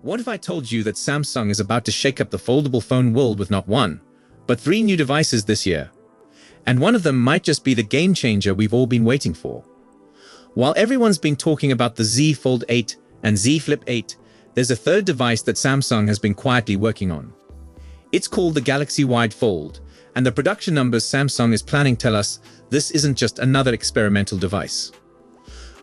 What if I told you that Samsung is about to shake up the foldable phone world with not one, but three new devices this year? And one of them might just be the game changer we've all been waiting for. While everyone's been talking about the Z Fold 8 and Z Flip 8, there's a third device that Samsung has been quietly working on. It's called the Galaxy Wide Fold, and the production numbers Samsung is planning tell us this isn't just another experimental device.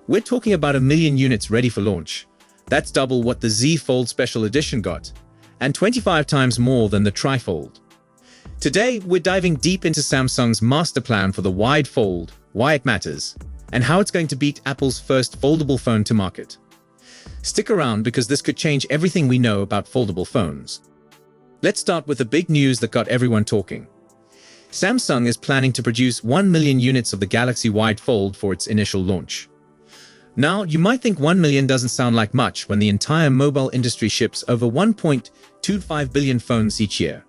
We're talking about 1 million units ready for launch. That's double what the Z Fold Special Edition got, and 25 times more than the Tri-Fold. Today, we're diving deep into Samsung's master plan for the Wide Fold, why it matters, and how it's going to beat Apple's first foldable phone to market. Stick around because this could change everything we know about foldable phones. Let's start with the big news that got everyone talking. Samsung is planning to produce 1 million units of the Galaxy Wide Fold for its initial launch. Now, you might think 1 million doesn't sound like much when the entire mobile industry ships over 1.25 billion phones each year.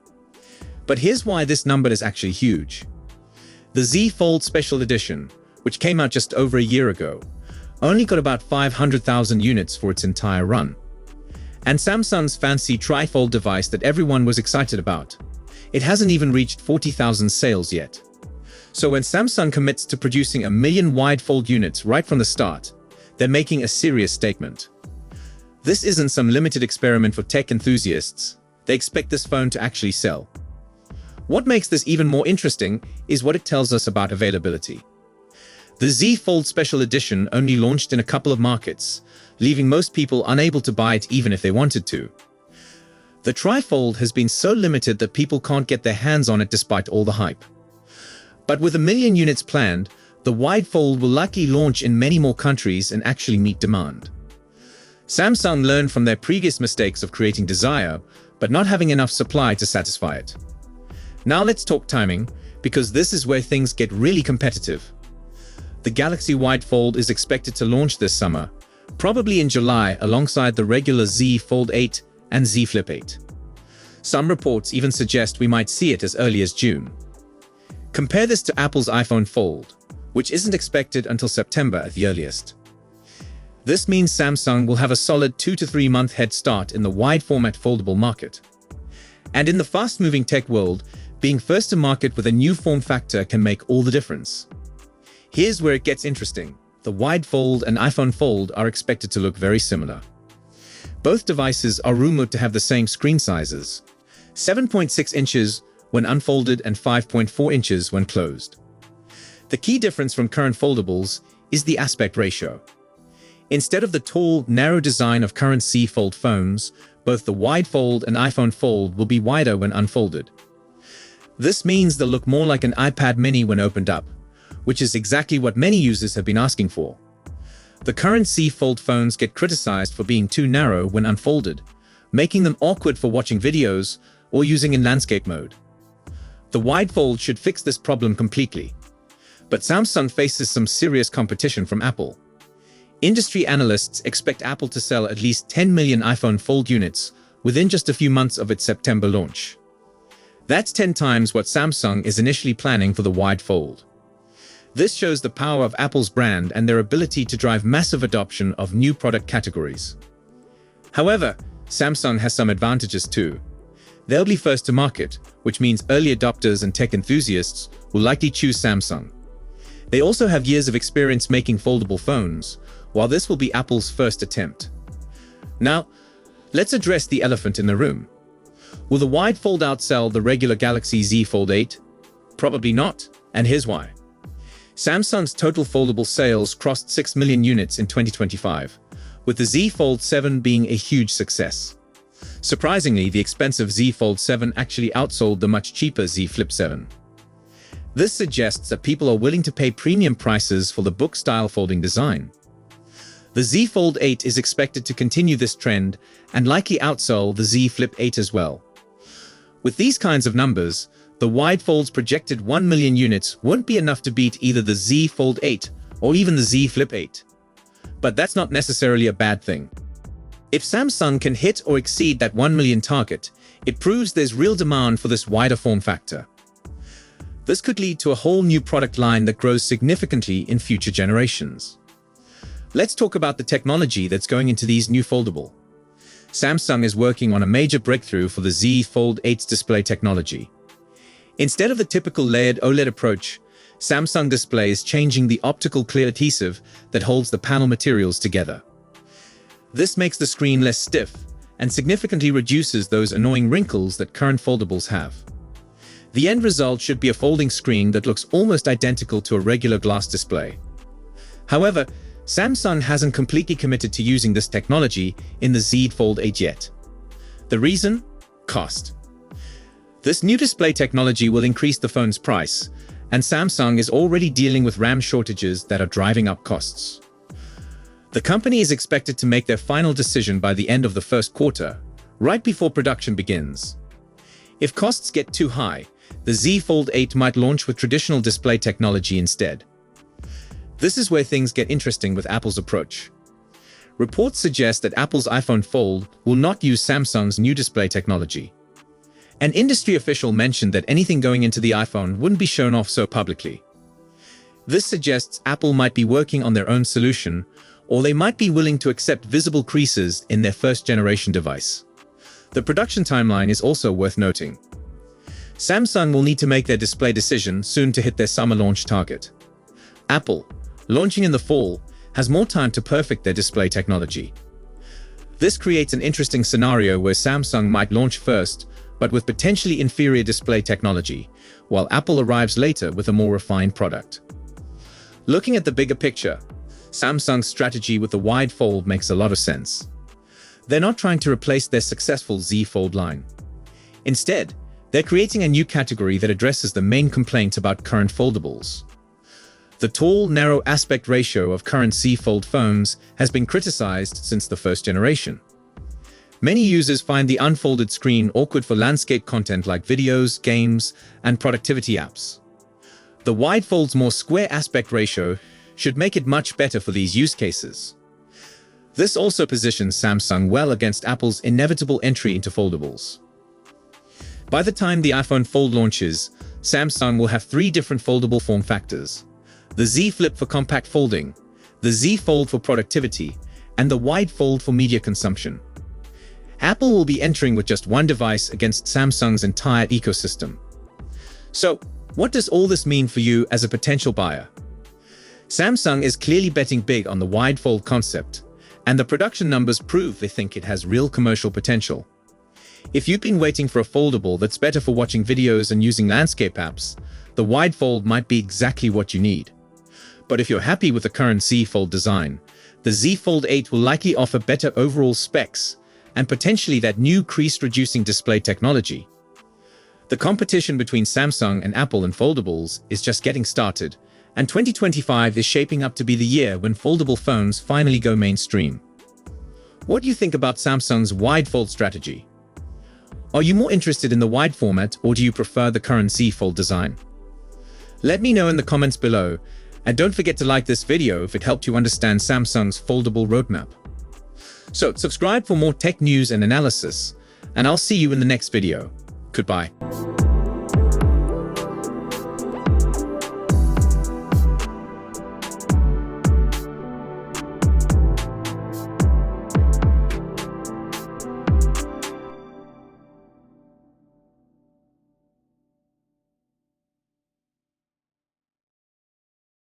But here's why this number is actually huge. The Z Fold Special Edition, which came out just over a year ago, only got about 500,000 units for its entire run. And Samsung's fancy Tri-Fold device that everyone was excited about, it hasn't even reached 40,000 sales yet. So when Samsung commits to producing 1 million wide fold units right from the start, they're making a serious statement. This isn't some limited experiment for tech enthusiasts. They expect this phone to actually sell. What makes this even more interesting is what it tells us about availability. The Z Fold Special Edition only launched in a couple of markets, leaving most people unable to buy it even if they wanted to. The Tri-Fold has been so limited that people can't get their hands on it despite all the hype. But with 1 million units planned, the Wide Fold will likely launch in many more countries and actually meet demand. Samsung learned from their previous mistakes of creating desire, but not having enough supply to satisfy it. Now let's talk timing, because this is where things get really competitive. The Galaxy Wide Fold is expected to launch this summer, probably in July alongside the regular Z Fold 8 and Z Flip 8. Some reports even suggest we might see it as early as June. Compare this to Apple's iPhone Fold, which isn't expected until September at the earliest. This means Samsung will have a solid 2 to 3 month head start in the wide format foldable market. And in the fast-moving tech world, being first to market with a new form factor can make all the difference. Here's where it gets interesting. The Wide Fold and iPhone Fold are expected to look very similar. Both devices are rumored to have the same screen sizes, 7.6 inches when unfolded and 5.4 inches when closed. The key difference from current foldables is the aspect ratio. Instead of the tall, narrow design of current Z Fold phones, both the Wide Fold and iPhone Fold will be wider when unfolded. This means they'll look more like an iPad mini when opened up, which is exactly what many users have been asking for. The current Z Fold phones get criticized for being too narrow when unfolded, making them awkward for watching videos or using in landscape mode. The Wide Fold should fix this problem completely. But Samsung faces some serious competition from Apple. Industry analysts expect Apple to sell at least 10 million iPhone Fold units within just a few months of its September launch. That's 10 times what Samsung is initially planning for the Wide Fold. This shows the power of Apple's brand and their ability to drive massive adoption of new product categories. However, Samsung has some advantages too. They'll be first to market, which means early adopters and tech enthusiasts will likely choose Samsung. They also have years of experience making foldable phones, while this will be Apple's first attempt. Now, let's address the elephant in the room. Will the Wide Fold outsell the regular Galaxy Z Fold 8? Probably not, and here's why. Samsung's total foldable sales crossed 6 million units in 2025, with the Z Fold 7 being a huge success. Surprisingly, the expensive Z Fold 7 actually outsold the much cheaper Z Flip 7. This suggests that people are willing to pay premium prices for the book-style folding design. The Z Fold 8 is expected to continue this trend and likely outsell the Z Flip 8 as well. With these kinds of numbers, the Wide Fold's projected 1 million units won't be enough to beat either the Z Fold 8 or even the Z Flip 8. But that's not necessarily a bad thing. If Samsung can hit or exceed that 1 million target, it proves there's real demand for this wider form factor. This could lead to a whole new product line that grows significantly in future generations. Let's talk about the technology that's going into these new foldable. Samsung is working on a major breakthrough for the Z Fold 8's display technology. Instead of the typical layered OLED approach, Samsung Display is changing the optical clear adhesive that holds the panel materials together. This makes the screen less stiff and significantly reduces those annoying wrinkles that current foldables have. The end result should be a folding screen that looks almost identical to a regular glass display. However, Samsung hasn't completely committed to using this technology in the Z Fold 8 yet. The reason? Cost. This new display technology will increase the phone's price, and Samsung is already dealing with RAM shortages that are driving up costs. The company is expected to make their final decision by the end of the first quarter, right before production begins. If costs get too high, the Z Fold 8 might launch with traditional display technology instead. This is where things get interesting with Apple's approach. Reports suggest that Apple's iPhone Fold will not use Samsung's new display technology. An industry official mentioned that anything going into the iPhone wouldn't be shown off so publicly. This suggests Apple might be working on their own solution, or they might be willing to accept visible creases in their first-generation device. The production timeline is also worth noting. Samsung will need to make their display decision soon to hit their summer launch target. Apple, launching in the fall, has more time to perfect their display technology. This creates an interesting scenario where Samsung might launch first, but with potentially inferior display technology, while Apple arrives later with a more refined product. Looking at the bigger picture, Samsung's strategy with the wide fold makes a lot of sense. They're not trying to replace their successful Z Fold line. Instead, they're creating a new category that addresses the main complaint about current foldables. The tall, narrow aspect ratio of current Z Fold phones has been criticized since the first generation. Many users find the unfolded screen awkward for landscape content like videos, games, and productivity apps. The wide fold's more square aspect ratio should make it much better for these use cases. This also positions Samsung well against Apple's inevitable entry into foldables. By the time the iPhone Fold launches, Samsung will have 3 different foldable form factors: the Z Flip for compact folding, the Z Fold for productivity, and the wide fold for media consumption. Apple will be entering with just one device against Samsung's entire ecosystem. So, what does all this mean for you as a potential buyer? Samsung is clearly betting big on the wide fold concept, and the production numbers prove they think it has real commercial potential. If you've been waiting for a foldable that's better for watching videos and using landscape apps, the wide fold might be exactly what you need. But if you're happy with the current Z Fold design, the Z Fold 8 will likely offer better overall specs and potentially that new crease-reducing display technology. The competition between Samsung and Apple in foldables is just getting started, and 2025 is shaping up to be the year when foldable phones finally go mainstream. What do you think about Samsung's wide fold strategy? Are you more interested in the wide format, or do you prefer the current Z Fold design? Let me know in the comments below, and don't forget to like this video if it helped you understand Samsung's foldable roadmap. So subscribe for more tech news and analysis, and I'll see you in the next video. Goodbye.